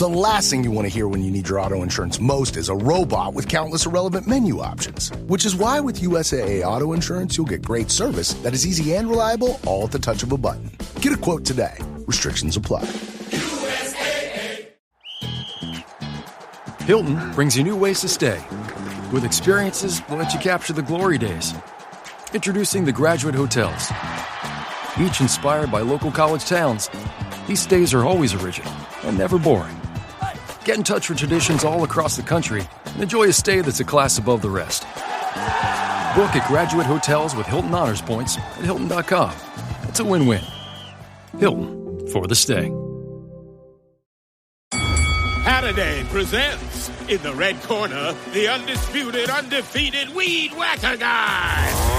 The last thing you want to hear when you need your auto insurance most is a robot with countless irrelevant menu options. Which is why with USAA Auto Insurance, you'll get great service that is easy and reliable, all at the touch of a button. Get a quote today. Restrictions apply. USAA. Hilton brings you new ways to stay. With experiences that let you capture the glory days. Introducing the Graduate Hotels. Each inspired by local college towns, these stays are always original and never boring. Get in touch with traditions all across the country and enjoy a stay that's a class above the rest. Book at Graduate Hotels with Hilton Honors Points at Hilton.com. It's a win-win. Hilton, for the stay. Halliday presents, in the red corner, the undisputed, undefeated Weed Whacker Guy.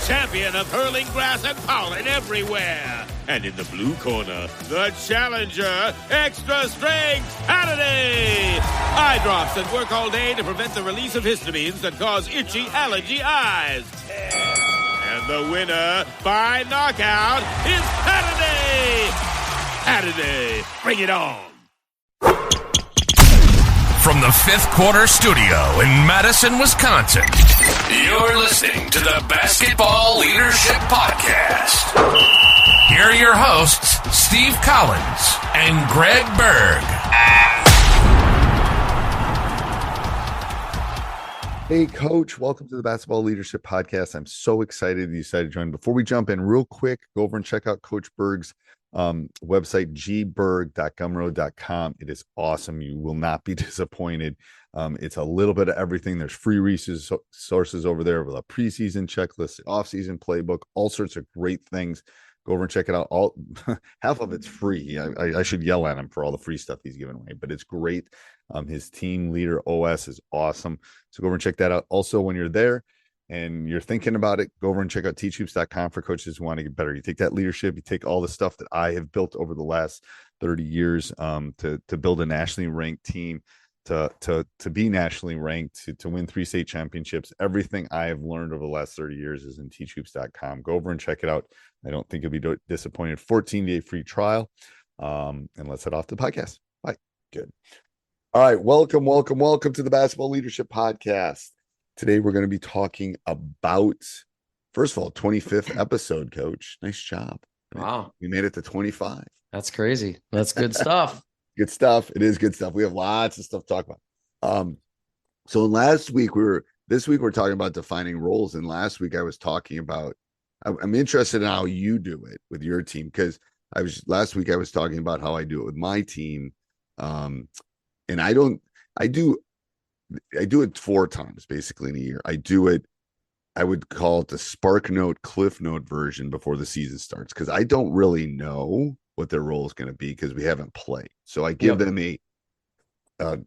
Champion of hurling grass and pollen everywhere. And in the blue corner, the challenger, extra strength Halliday. Eye drops that work all day to prevent the release of histamines that cause itchy allergy eyes. And the winner by knockout is Halliday. Halliday, bring it on. From the Fifth Quarter Studio in Madison, Wisconsin, you're listening to the Basketball Leadership Podcast. Here are your hosts, Steve Collins and Greg Berg. Hey, Coach. Welcome to the Basketball Leadership Podcast. I'm so excited you decided to join. Before we jump in, real quick, go over and check out Coach Berg's website, gberg.gumroad.com. It is awesome. You will not be disappointed. It's a little bit of everything. There's free resources over there with a preseason checklist, the offseason playbook, all sorts of great things. Go over and check it out. All half of it's free. I should yell at him for all the free stuff he's giving away, but it's great. His team leader OS is awesome. So go over and check that out. Also, when you're there and you're thinking about it, go over and check out teachhoops.com for coaches who want to get better. You take that leadership, you take all the stuff that I have built over the last 30 years to build a nationally ranked team, to be nationally ranked, to win 3 state championships. Everything I have learned over the last 30 years is in teachhoops.com. Go over and check it out. I don't think you'll be disappointed. 14-day free trial. And let's head off to the podcast. Bye. Good. All right. Welcome to the Basketball Leadership Podcast. Today, we're going to be talking about, first of all, 25th episode, Coach. Nice job. Wow. We made it to 25. That's crazy. That's good stuff. Good stuff. It is good stuff. We have lots of stuff to talk about. So this week we're talking about defining roles. And last week I was talking about, I'm interested in how you do it with your team, because last week I was talking about how I do it with my team. And I do it 4 times basically in a year. I would call it the Spark Note, Cliff Note version before the season starts, because I don't really know what their role is going to be because we haven't played. So I give them I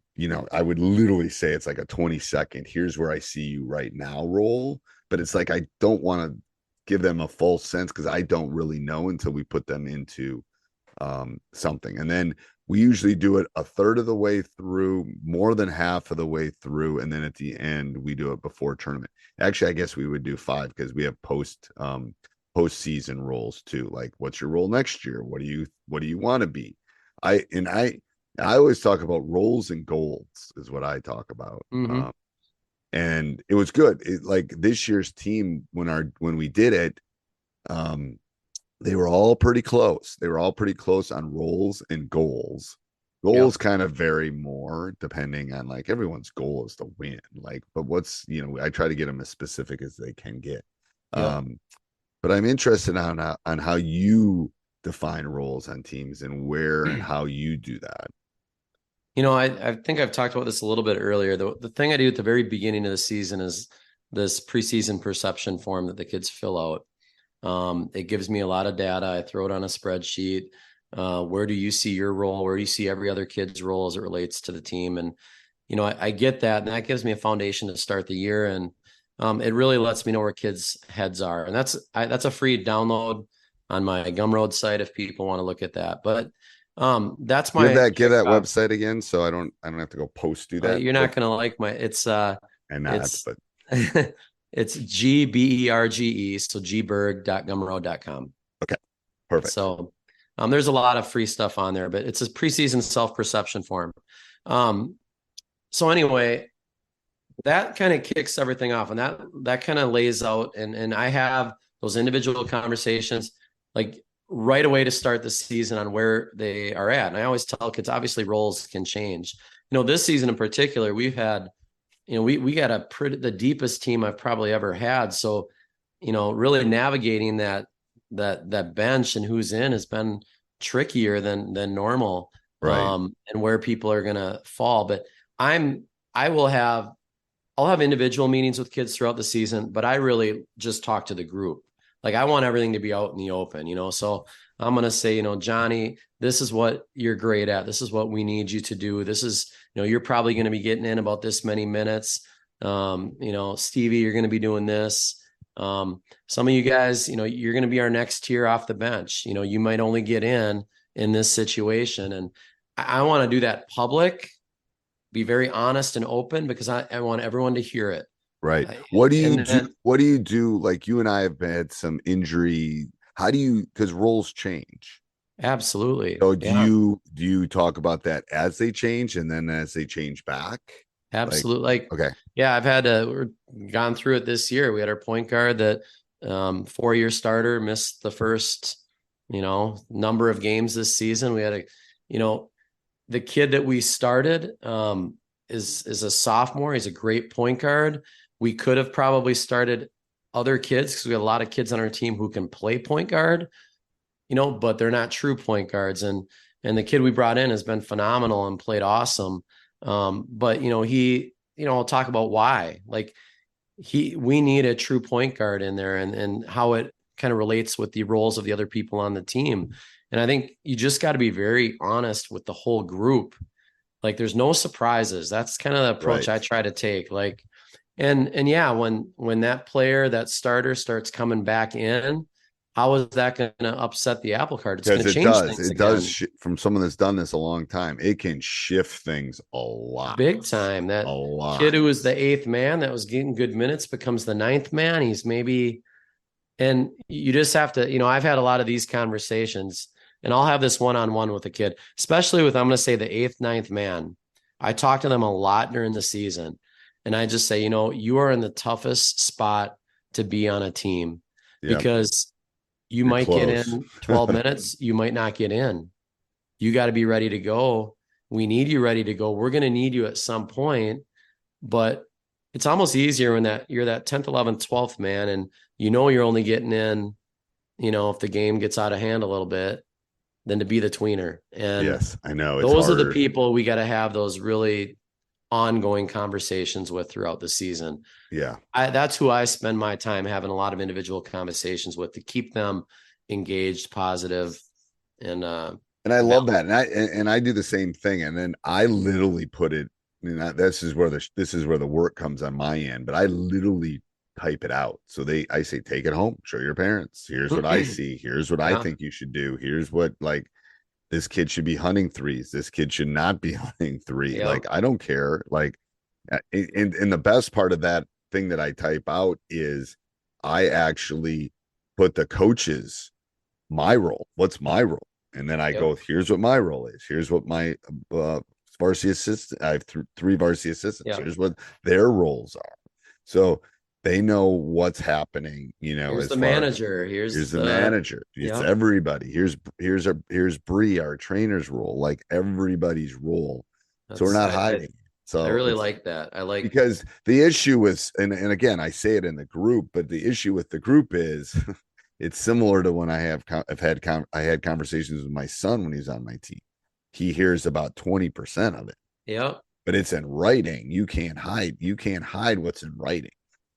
would literally say it's like a 20-second, here's where I see you right now role. But it's like, I don't want to give them a false sense because I don't really know until we put them into something. And then we usually do it a third of the way through, more than half of the way through. And then at the end, we do it before tournament. Actually, I guess we would do 5 because we have postseason roles too. Like, what's your role next year? What do you want to be? I always talk about roles and goals is what I talk about. Mm-hmm. And it was good. Like this year's team, when we did it, they were all pretty close. They were all pretty close on roles and goals. Goals kind of vary more depending on, like, everyone's goal is to win. Like, but I try to get them as specific as they can get. But I'm interested on how you define roles on teams and where and how you do that. I think I've talked about this a little bit earlier. The thing I do at the very beginning of the season is this preseason perception form that the kids fill out. It gives me a lot of data. I throw it on a spreadsheet. Where do you see your role? Where do you see every other kid's role as it relates to the team? And, I get that, and that gives me a foundation to start the year. And it really lets me know where kids' heads are. And that's a free download on my Gumroad site if people want to look at that. But that's my give that website again, so I don't have to go do that. You're not going to like it's but it's GBERGE, so gberg.gumroad.com. Okay, perfect. So There's a lot of free stuff on there, but it's a preseason self-perception form. So anyway, that kind of kicks everything off, and that kind of lays out, and I have those individual conversations like right away to start the season on where they are at. And I always tell kids, obviously roles can change. This season in particular, we've had, we got the deepest team I've probably ever had. So, really navigating that bench and who's in has been trickier than normal. Right. And where people are going to fall. But I'll have individual meetings with kids throughout the season, but I really just talk to the group. Like, I want everything to be out in the open, so I'm going to say, Johnny, this is what you're great at. This is what we need you to do. This is, you're probably going to be getting in about this many minutes. Stevie, you're going to be doing this. Some of you guys, you're going to be our next tier off the bench. You might only get in this situation. And I want to do that public, be very honest and open, because I want everyone to hear it. Right. What do you do? Like, you and I have had some injury. How do you, because roles change. Absolutely. So do you talk about that as they change and then as they change back? Absolutely. Okay. Yeah, we're gone through it this year. We had our point guard that 4-year starter, missed the first, number of games this season. We had the kid that we started is a sophomore. He's a great point guard. We could have probably started other kids because we have a lot of kids on our team who can play point guard, but they're not true point guards. And the kid we brought in has been phenomenal and played awesome. But I'll talk about why. Like, we need a true point guard in there, and how it kind of relates with the roles of the other people on the team. And I think you just got to be very honest with the whole group. Like, there's no surprises. That's kind of the approach I try to take. Like, and yeah, when that player, that starter, starts coming back in, how is that going to upset the apple cart? It's going to change things. It does. From someone that's done this a long time, it can shift things a lot. Big time. That kid who was the 8th man that was getting good minutes becomes the 9th man. He's maybe, and you just have to, I've had a lot of these conversations, and I'll have this one-on-one with a kid, especially with, I'm going to say, the 8th, 9th man. I talk to them a lot during the season, and I just say, you are in the toughest spot to be on a team, because you might get in 12 minutes. You might not get in. You got to be ready to go. We need you ready to go. We're going to need you at some point, but it's almost easier when you're that 10th, 11th, 12th man, and you're only getting in, if the game gets out of hand a little bit, than to be the tweener. And yes, I know. Those are the people we got to have those really ongoing conversations with throughout the season. Yeah. That's who I spend my time having a lot of individual conversations with, to keep them engaged, positive. And I love that. And I do the same thing. And then I literally put it, this is where the work comes on my end, but I literally type it out. So I say, take it home, show your parents. Here's what I see. Here's what I think you should do. Here's what, like, this kid should be hunting threes. This kid should not be hunting three. Yep. Like, I don't care. Like, and the best part of that thing that I type out is I actually put the coaches, my role. What's my role? And then I go, here's what my role is. Here's what my varsity assistant. I have 3 varsity assistants. Yep. Here's what their roles are. So they know what's happening, here's the manager. Here's the manager. It's everybody. Here's Bree, our trainer's role, like everybody's role. So we're not hiding. So I really like that. Because the issue is, and again, I say it in the group, but the issue with the group is it's similar to when I had conversations with my son when he's on my team. He hears about 20% of it. Yeah. But it's in writing. You can't hide what's in writing.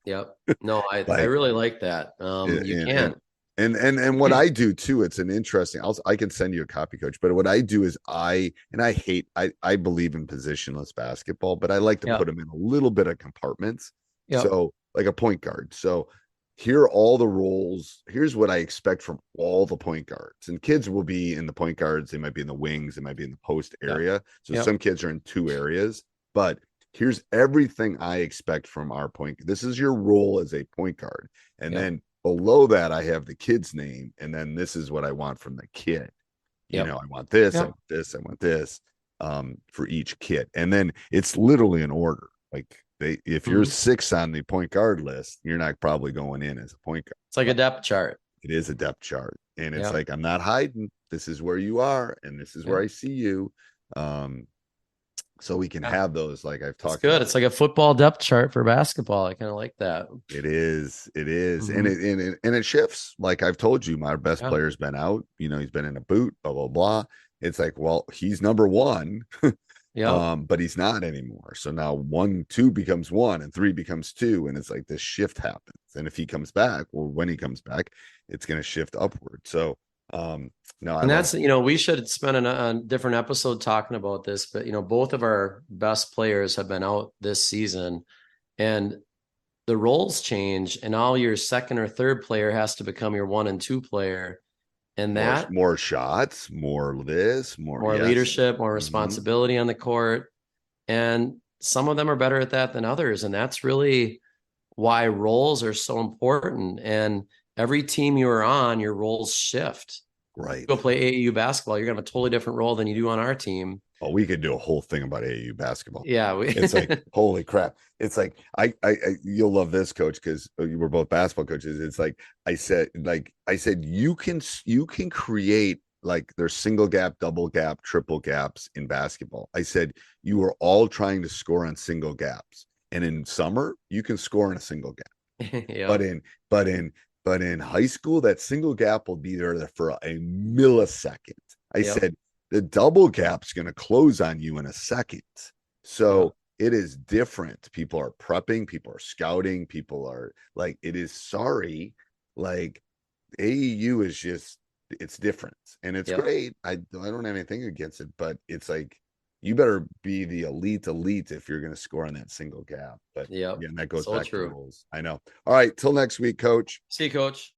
Yep. No, I really like that. You can't. And what I do too, it's an interesting, I can send you a copy, coach, but what I do is I believe in positionless basketball, but I like to put them in a little bit of compartments. Yep. So like a point guard. So here are all the roles. Here's what I expect from all the point guards, and kids will be in the point guards. They might be in the wings. They might be in the post area. So some kids are in 2 areas, but here's everything I expect from our point. This is your role as a point guard. And then below that, I have the kid's name. And then this is what I want from the kid. You know, I want this, I want this, I want this, for each kid. And then it's literally an order. Like if you're 6 on the point guard list, you're not probably going in as a point guard. It's like a depth chart. It is a depth chart. And it's like, I'm not hiding. This is where you are. And this is where I see you. So we can have those, like I've talked good. about. It's like a football depth chart for basketball. I kind of like that. It is. And it shifts. Like I've told you, my best player's been out, you know, he's been in a boot, blah, blah, blah. It's like, well, he's number 1, but he's not anymore. So now 1, 2 becomes 1 and 3 becomes 2. And it's like this shift happens. And if he comes back, well, when he comes back, it's going to shift upward. So, that's, you know, we should spend a different episode talking about this, but, you know, both of our best players have been out this season and the roles change and all your second or third player has to become your 1 and 2 player. And that more shots, more leadership, more responsibility on the court. And some of them are better at that than others. And that's really why roles are so important. And every team you are on, your roles shift. Right. You go play AAU basketball, you're gonna have a totally different role than you do on our team. Oh, we could do a whole thing about AAU basketball. Yeah, it's like holy crap. It's like I you'll love this, coach, because you were both basketball coaches. It's like I said you can create, like there's single gap, double gap, triple gaps in basketball. I said you are all trying to score on single gaps, and in summer you can score in a single gap. But in high school, that single gap will be there for a millisecond. I said the double gap's going to close on you in a second. So it is different. People are prepping, people are scouting, people are like, it is like AEU is just, it's different and it's great. I don't have anything against it, but it's like, you better be the elite if you're going to score on that single gap. But and that goes back to rules. I know. All right. Till next week, coach. See you, coach.